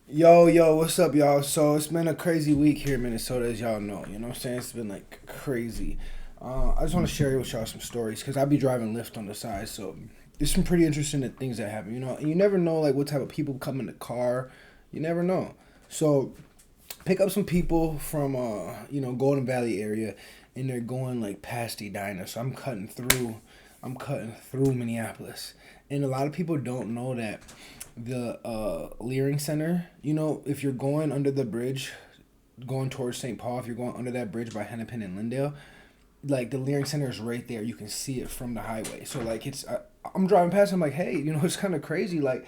Yo, what's up, y'all? So it's been a crazy week here in Minnesota, as y'all know. You know what I'm saying? It's been like crazy. I just want to share with y'all some stories because I be driving Lyft on the side. So there's some pretty interesting things that happen. And you never know like what type of people come in the car. You never know. So pick up some people from Golden Valley area, and they're going like past Edina. So I'm cutting through. I'm cutting through Minneapolis, and a lot of people don't know that the Leering Center. If you're going under the bridge, going towards St. Paul, if you're going under that bridge by Hennepin and Lindale, like the Leering Center is right there. You can see it from the highway. So like I'm driving past. I'm like, hey, it's kind of crazy. Like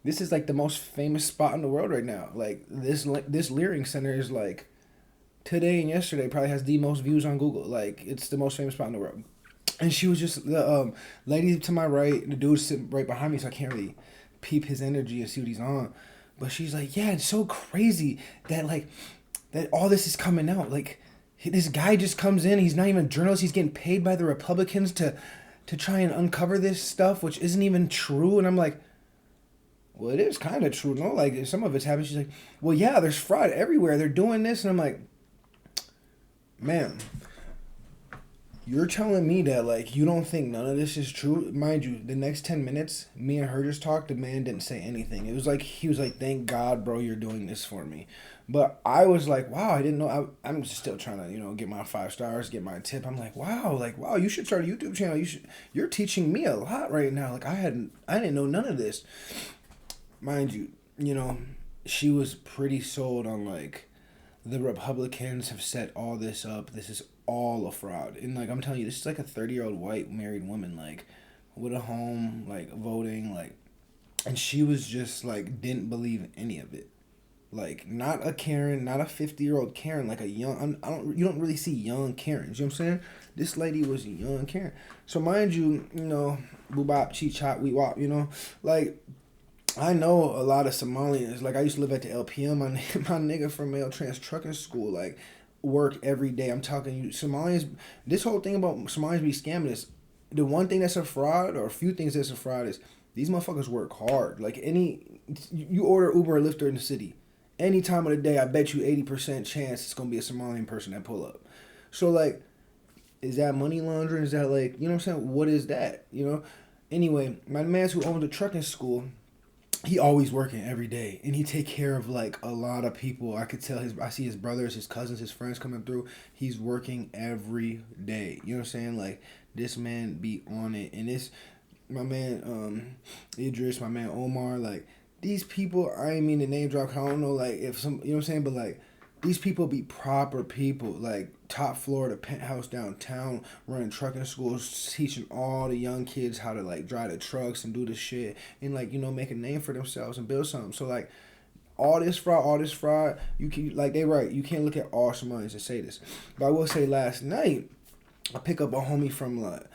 this is like the most famous spot in the world right now. Like this Leering Center is like today and yesterday probably has the most views on Google. Like it's the most famous spot in the world. And she was just the lady to my right, the dude sitting right behind me, so I can't really peep his energy and see what he's on. But she's like, yeah, it's so crazy that that all this is coming out. Like this guy just comes in. He's not even a journalist. He's getting paid by the Republicans to try and uncover this stuff, which isn't even true. And I'm like, well, it is kind of true, no? Like some of it's happening. She's like, well, yeah, there's fraud everywhere. They're doing this, and I'm like, man, you're telling me that like you don't think none of this is true? Mind you, the next 10 minutes, me and her just talked. The man didn't say anything. It was like he was like, "Thank God, bro, you're doing this for me." But I was like, "Wow, I didn't know." I'm still trying to get my 5 stars, get my tip. I'm like, wow, you should start a YouTube channel. You're teaching me a lot right now. Like I didn't know none of this. Mind you, she was pretty sold on like the Republicans have set all this up. This is all a fraud. And like I'm telling you, this is like a 30-year-old white married woman, like with a home, like voting, like, and she was just like didn't believe any of it. Like not a Karen, not a 50-year-old Karen, like a young. I don't. You don't really see young Karens. You know what I'm saying? This lady was a young Karen. So mind you, boobop, chi chop, we wop. Like I know a lot of Somalians. Like I used to live at the LPM. My my nigga from Mail Trans Trucking School. Like work every day. I'm talking you Somalians. This whole thing about Somalians be scamming is the one thing that's a fraud, or a few things that's a fraud, is these motherfuckers work hard. Like you order Uber or Lyft in the city, any time of the day, I bet you 80% chance it's gonna be a Somalian person that pull up. So like, is that money laundering? Is that like what I'm saying? What is that? Anyway, my man who owned the trucking school, he always working every day, and he take care of like a lot of people. I could tell I see his brothers, his cousins, his friends coming through. He's working every day. You know what I'm saying? Like this man be on it. And this my man Idris, my man Omar, like these people, I ain't mean to name drop. I don't know like if some, what I'm saying, but like these people be proper people, like top floor of the penthouse downtown, running trucking schools, teaching all the young kids how to like drive the trucks and do the shit, and like make a name for themselves and build something. So like all this fraud, you can like they right. You can't look at all Somalians and say this, but I will say last night I pick up a homie from like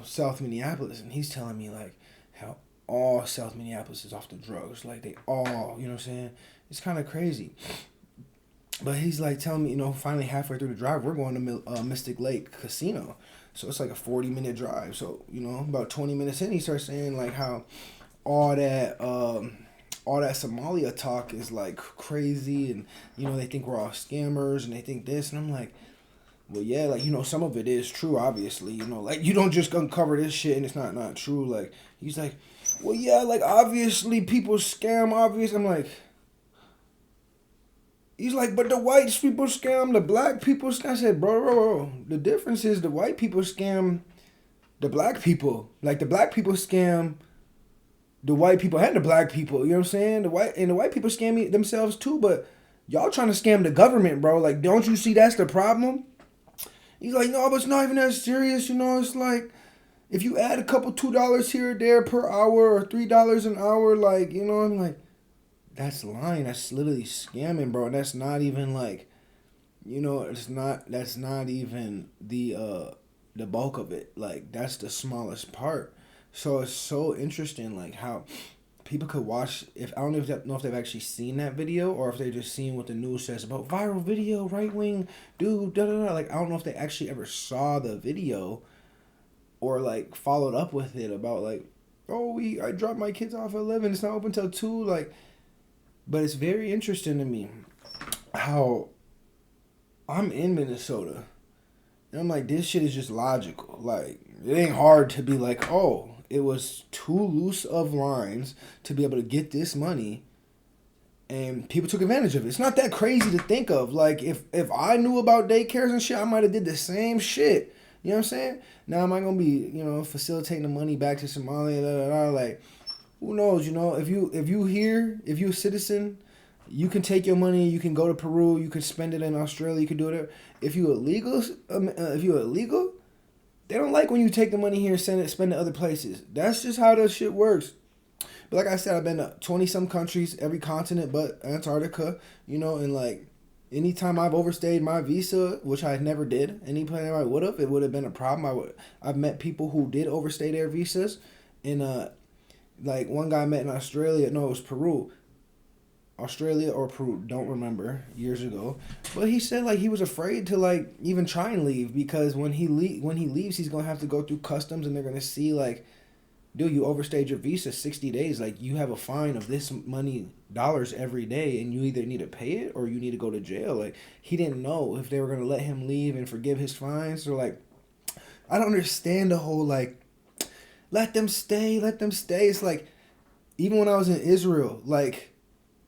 South Minneapolis, and he's telling me like how all South Minneapolis is off the drugs, like they all, what I'm saying. It's kind of crazy. But he's like telling me, finally halfway through the drive, we're going to Mystic Lake Casino. So it's like a 40-minute drive. So, about 20 minutes in, he starts saying like how all that all that Somalia talk is like crazy, and they think we're all scammers and they think this, and I'm like, well, yeah, like some of it is true, obviously, like you don't just uncover this shit and it's not true. Like he's like, well, yeah, like obviously people scam, obvious. I'm like, he's like, but the white people scam, the black people scam. I said, bro, the difference is the white people scam the black people. Like the black people scam the white people and the black people. You know what I'm saying? The white people scam themselves too, but y'all trying to scam the government, bro. Like, don't you see that's the problem? He's like, no, but it's not even that serious. It's like if you add a couple $2 here or there per hour or $3 an hour, like, I'm like, that's lying. That's literally scamming, bro. And that's not even like, that's not even the bulk of it. Like that's the smallest part. So it's so interesting, like how people could watch. If I don't know if they've actually seen that video, or if they just seen what the news says about viral video, right wing dude, da da da. Like I don't know if they actually ever saw the video or like followed up with it about like, oh, I dropped my kids off at 11. It's not open till 2. Like But it's very interesting to me how I'm in Minnesota. And I'm like, this shit is just logical. Like, it ain't hard to be like, oh, it was too loose of lines to be able to get this money, and people took advantage of it. It's not that crazy to think of. Like, if I knew about daycares and shit, I might have did the same shit. You know what I'm saying? Now, am I gonna be, facilitating the money back to Somalia? Da, da, da, like, who knows? If you a citizen, you can take your money. You can go to Peru. You can spend it in Australia. You can do it. If you illegal, they don't like when you take the money here and spend it other places. That's just how that shit works. But like I said, I've been to 20 some countries, every continent but Antarctica, and like anytime I've overstayed my visa, which I never did, anytime I would have, it would have been a problem. I've met people who did overstay their visas, and like one guy I met in Australia, no, it was Peru. Australia or Peru, don't remember, years ago. But he said like he was afraid to like even try and leave because when he leaves, he's gonna have to go through customs and they're gonna see like, dude, you overstayed your visa 60 days. Like you have a fine of this money dollars every day, and you either need to pay it or you need to go to jail. Like he didn't know if they were gonna let him leave and forgive his fines. So like, I don't understand the whole like, let them stay, let them stay. It's like even when I was in Israel, like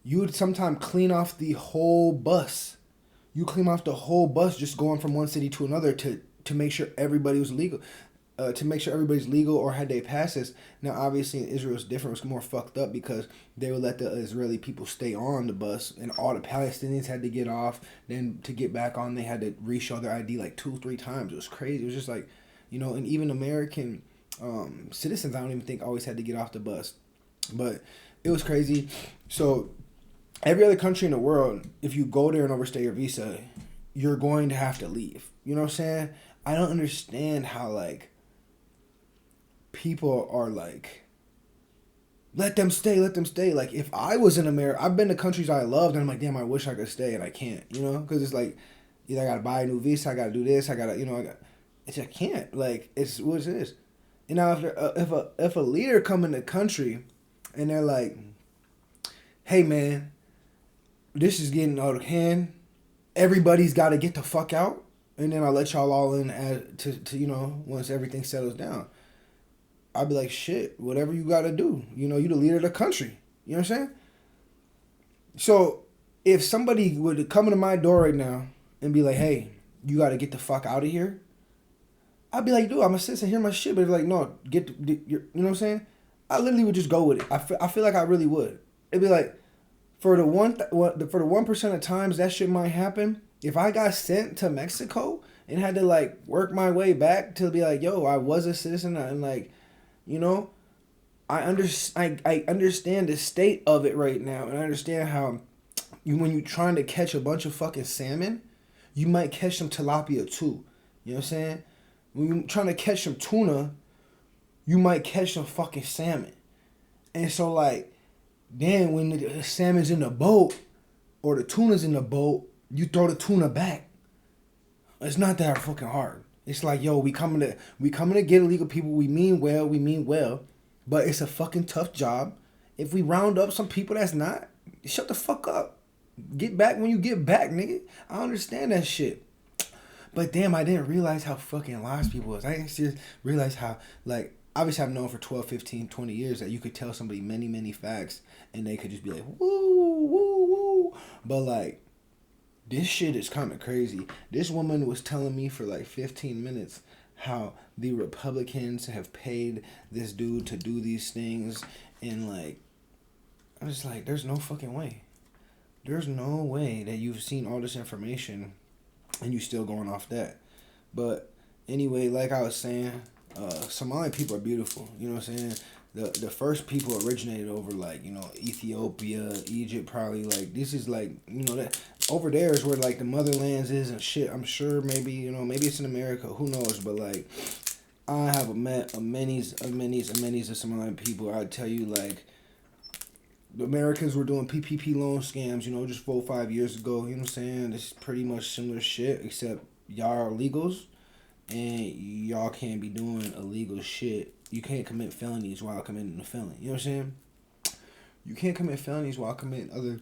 you would sometimes clean off the whole bus. You clean off the whole bus just going from one city to another to make sure everybody was legal. To make sure everybody's legal or had their passes. Now, obviously, in Israel, it's different. It's more fucked up because they would let the Israeli people stay on the bus, and all the Palestinians had to get off. Then to get back on, they had to re-show their ID like 2-3 times. It was crazy. It was just like, and even American citizens, I don't even think always had to get off the bus. But it was crazy. So every other country in the world, if you go there and overstay your visa, you're going to have to leave. You know what I'm saying? I don't understand how like people are like, let them stay, let them stay. Like if I was in America, I've been to countries I loved, and I'm like, damn, I wish I could stay, and I can't. Because it's like, either I gotta buy a new visa, I gotta do this, I gotta, I can't. Like it's what it is. And now if a leader come in the country, and they're like, hey man, this is getting out of hand. Everybody's got to get the fuck out, and then I'll let y'all all in to once everything settles down. I'll be like, shit, whatever you got to do. You the leader of the country. You know what I'm saying? So if somebody would come into my door right now and be like, hey, you got to get the fuck out of here, I'd be like, dude, I'm a citizen, hear my shit. But it's like, no, you know what I'm saying? I literally would just go with it. I feel like I really would. It'd be like, for the 1% of times that shit might happen, if I got sent to Mexico and had to like work my way back to be like, yo, I was a citizen, and like, I understand the state of it right now, and I understand how when you're trying to catch a bunch of fucking salmon, you might catch some tilapia too. You know what I'm saying? When you're trying to catch some tuna, you might catch some fucking salmon. And so like, then when the salmon's in the boat or the tuna's in the boat, you throw the tuna back. It's not that fucking hard. It's like, yo, we coming to get illegal people. We mean well, but it's a fucking tough job. If we round up some people that's not, shut the fuck up. Get back when you get back, nigga. I understand that shit. But damn, I didn't realize how fucking lost people was. I didn't just realize how, like, obviously I've known for 12, 15, 20 years that you could tell somebody many, many facts and they could just be like, woo, woo, woo. But like, this shit is kind of crazy. This woman was telling me for like 15 minutes how the Republicans have paid this dude to do these things. And like, I'm just like, there's no fucking way. There's no way that you've seen all this information and you still going off that. But anyway, like I was saying, Somalian people are beautiful. You know what I'm saying? The first people originated over like, Ethiopia, Egypt, probably. Like this is like, that over there is where like the motherlands is and shit. I'm sure maybe, maybe it's in America, who knows. But like, I have met many's of Somalian people. I tell you, like, the Americans were doing PPP loan scams, just 4 or 5 years ago. You know what I'm saying? It's pretty much similar shit, except y'all are illegals and y'all can't be doing illegal shit. You can't commit felonies while committing a felony. You know what I'm saying? you can't commit felonies while committing other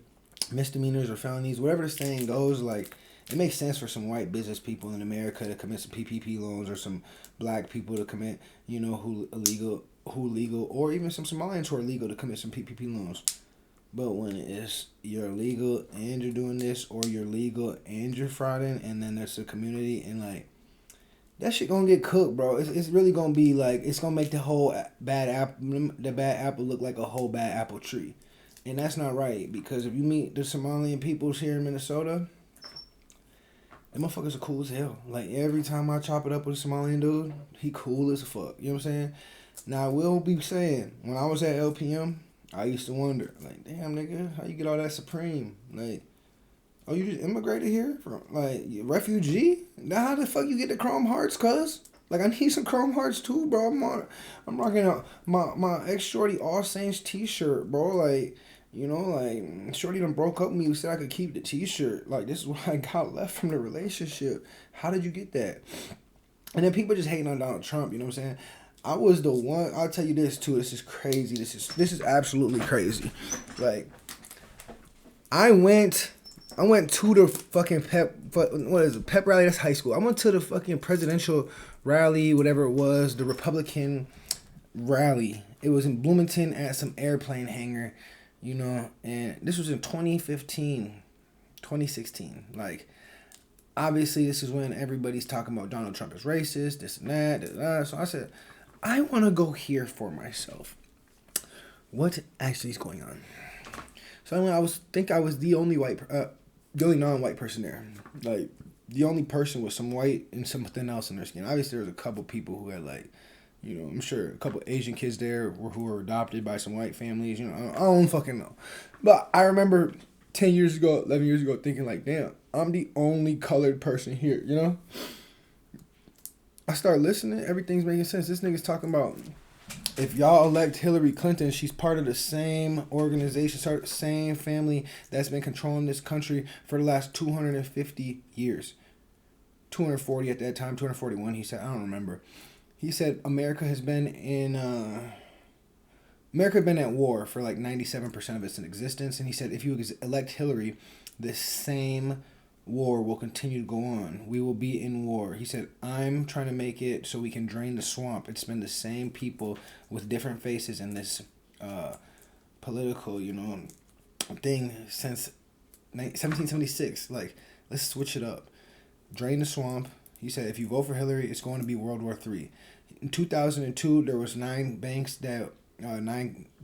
misdemeanors or felonies, whatever the saying goes. Like, it makes sense for some white business people in America to commit some PPP loans, or some black people to commit, who legal, or even some Somalians who are legal to commit some PPP loans. But when it's you're legal and you're doing this, or you're legal and you're frauding, and then there's a community, and like, that shit gonna get cooked, bro. It's really gonna be like, it's gonna make the whole the bad apple look like a whole bad apple tree. And that's not right, because if you meet the Somalian peoples here in Minnesota, them motherfuckers are cool as hell. Like, every time I chop it up with a Somalian dude, he cool as fuck. You know what I'm saying? Now, I will be saying, when I was at LPM, I used to wonder, like, damn, nigga, how you get all that Supreme? Like, oh, you just immigrated here from, like, refugee? Now how the fuck you get the Chrome Hearts, cuz? Like, I need some Chrome Hearts too, bro. I'm rocking out my ex-shorty All Saints t-shirt, bro. Like, like, shorty done broke up with me who said I could keep the t-shirt. Like, this is what I got left from the relationship. How did you get that? And then people just hating on Donald Trump, you know what I'm saying? I was the one, I'll tell you this too, this is crazy. This is absolutely crazy. Like, I went to the fucking pep rally? That's high school. I went to the fucking presidential rally, whatever it was, the Republican rally. It was in Bloomington at some airplane hangar, and this was in 2015, 2016. Like, obviously, this is when everybody's talking about Donald Trump is racist, this and that. So I said, I want to go hear for myself what actually is going on. So I was the only the only non-white person there. Like, the only person with some white and something else in their skin. Obviously, there was a couple people who had, like, I'm sure a couple Asian kids there who were adopted by some white families. I don't fucking know. But I remember 10 years ago, 11 years ago, thinking, like, damn, I'm the only colored person here, I start listening, everything's making sense. This nigga's talking about, if y'all elect Hillary Clinton, she's part of the same organization, same family that's been controlling this country for the last 250 years. 240 at that time, 241, he said. I don't remember. He said America has been at war for like 97% of its existence. And he said if you elect Hillary, the same war will continue to go on. We will be in war. He said, I'm trying to make it so we can drain the swamp. It's been the same people with different faces in this political, thing since 1776. Like, let's switch it up. Drain the swamp. He said, if you vote for Hillary, it's going to be World War III. In 2002, there was 9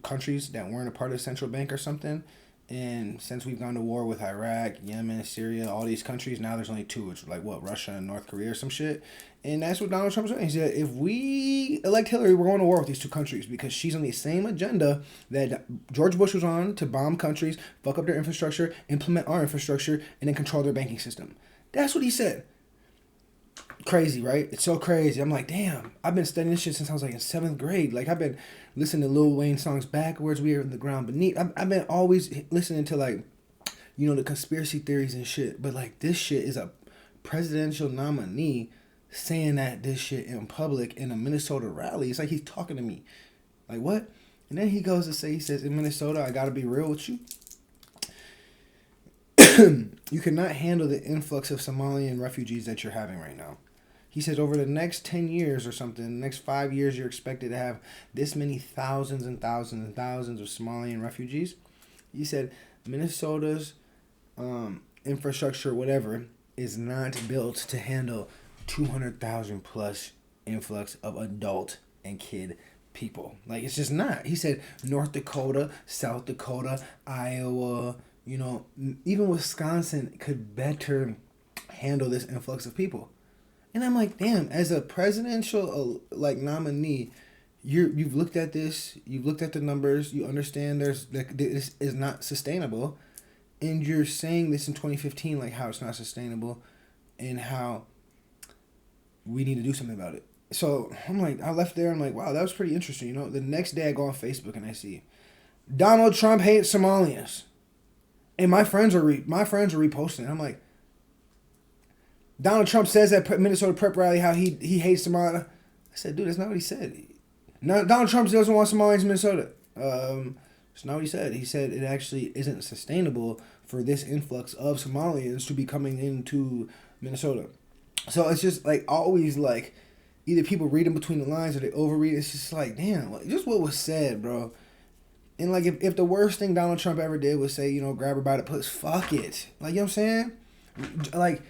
countries that weren't a part of the central bank or something. And since we've gone to war with Iraq, Yemen, Syria, all these countries, now there's only 2, which is like Russia and North Korea or some shit. And that's what Donald Trump's saying. He said, if we elect Hillary, we're going to war with these 2 countries because she's on the same agenda that George Bush was on, to bomb countries, fuck up their infrastructure, implement our infrastructure, and then control their banking system. That's what he said. Crazy, right? It's so crazy. I'm like, damn, I've been studying this shit since I was like in 7th grade. Like, I've been listening to Lil Wayne songs backwards. We are in the ground beneath. I've been always listening to, like, the conspiracy theories and shit. But, like, this shit is a presidential nominee saying that this shit in public in a Minnesota rally. It's like he's talking to me. Like, what? And then he goes to say, he says, in Minnesota, I gotta be real with you. You cannot handle the influx of Somalian refugees that you're having right now. He says over the next 10 years or something, the next 5 years, you're expected to have this many thousands and thousands and thousands of Somalian refugees. He said Minnesota's infrastructure, whatever, is not built to handle 200,000 plus influx of adult and kid people. Like, it's just not. He said North Dakota, South Dakota, Iowa, even Wisconsin could better handle this influx of people. And I'm like, damn, as a presidential nominee, you've looked at this, you've looked at the numbers, you understand this is not sustainable, and you're saying this in 2015, like how it's not sustainable, and how we need to do something about it. So I'm like, I left there. I'm like, wow, that was pretty interesting. The next day I go on Facebook and I see Donald Trump hates Somalians, and my friends are reposting it. I'm like, Donald Trump says at Minnesota prep rally how he hates Somalia. I said, dude, that's not what he said. No, Donald Trump doesn't want Somalians in Minnesota. So now what he said. He said it actually isn't sustainable for this influx of Somalians to be coming into Minnesota. So it's just like always like either people read in between the lines or they overread. It's just like, damn, like, just what was said, bro. And like if the worst thing Donald Trump ever did was say, grab her by the puss, fuck it. Like, you know what I'm saying? Like,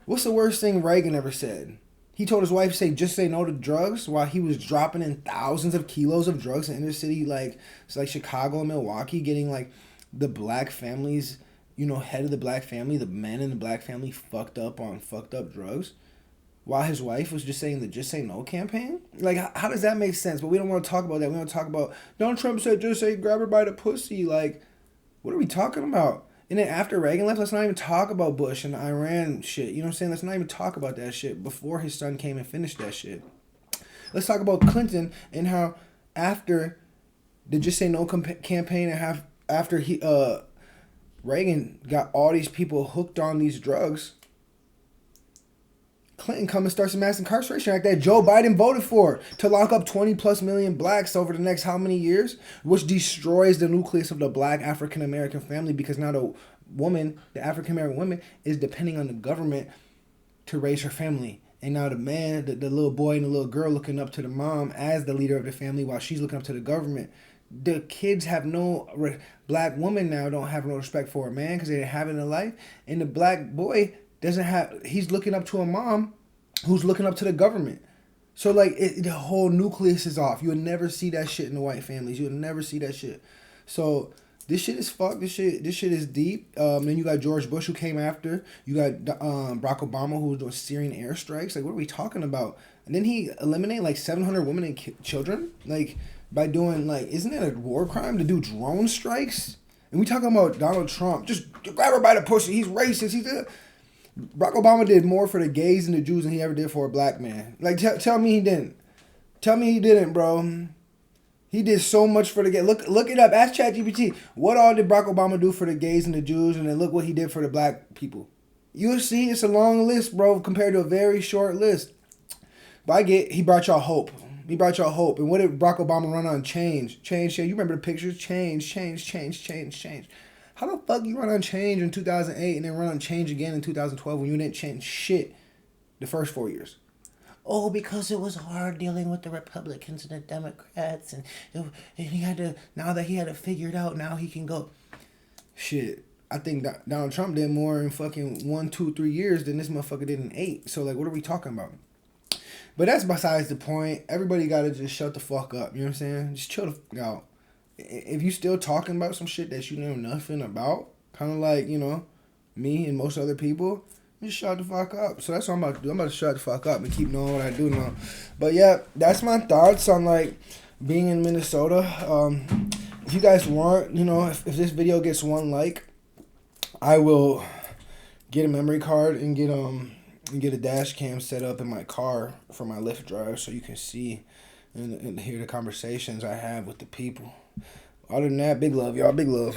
what's the worst thing Reagan ever said? He told his wife, just say no to drugs, while he was dropping in thousands of kilos of drugs in inner city, like Chicago and Milwaukee, getting like the black families, head of the black family, the men in the black family fucked up on fucked up drugs, while his wife was just saying the Just Say No campaign. Like, how does that make sense? But we don't want to talk about that. We want to talk about Donald Trump said just say grab her by the pussy. Like, what are we talking about? And then after Reagan left, let's not even talk about Bush and the Iran shit. You know what I'm saying? Let's not even talk about that shit before his son came and finished that shit. Let's talk about Clinton and how after the Just Say No campaign and after Reagan got all these people hooked on these drugs, Clinton come and starts a mass incarceration act that Joe Biden voted for to lock up 20 plus million blacks over the next how many years, which destroys the nucleus of the black African American family, because now the African American woman is depending on the government to raise her family. And now the man, the little boy and the little girl looking up to the mom as the leader of the family while she's looking up to the government. The kids have black woman now don't have no respect for a man because they didn't have it in life. And the black boy he's looking up to a mom who's looking up to the government. So like the whole nucleus is off. You would never see that shit in the white families. You would never see that shit. So this shit is fucked. This shit is deep. Then you got George Bush who came after. You got Barack Obama who was doing Syrian airstrikes. Like, what are we talking about? And then he eliminated like 700 women and children. Like, by doing like, isn't it a war crime to do drone strikes? And we talking about Donald Trump. Just grab her by the pussy. He's racist. Barack Obama did more for the gays and the Jews than he ever did for a black man. Like, tell me he didn't. Tell me he didn't, bro. He did so much for the gays. Look it up. Ask ChatGPT. What all did Barack Obama do for the gays and the Jews? And then look what he did for the black people. You'll see it's a long list, bro, compared to a very short list. But he brought y'all hope. He brought y'all hope. And what did Barack Obama run on? Change. You remember the pictures? Change. How the fuck you run on change in 2008 and then run on change again in 2012 when you didn't change shit the first 4 years? Oh, because it was hard dealing with the Republicans and the Democrats, and he had to figure it out. Now he can go. Shit, I think Donald Trump did more in fucking 1, 2, 3 years than this motherfucker did in 8. So like, what are we talking about? But that's besides the point. Everybody gotta just shut the fuck up. You know what I'm saying? Just chill the fuck out. If you still talking about some shit that you know nothing about, kind of like, me and most other people, just shut the fuck up. So that's what I'm about to do. I'm about to shut the fuck up and keep knowing what I do now. But yeah, that's my thoughts on like being in Minnesota. If you guys want, if this video gets 1 like, I will get a memory card and get a dash cam set up in my car for my Lyft drive so you can see and hear the conversations I have with the people. Other than that, big love, y'all. Big love.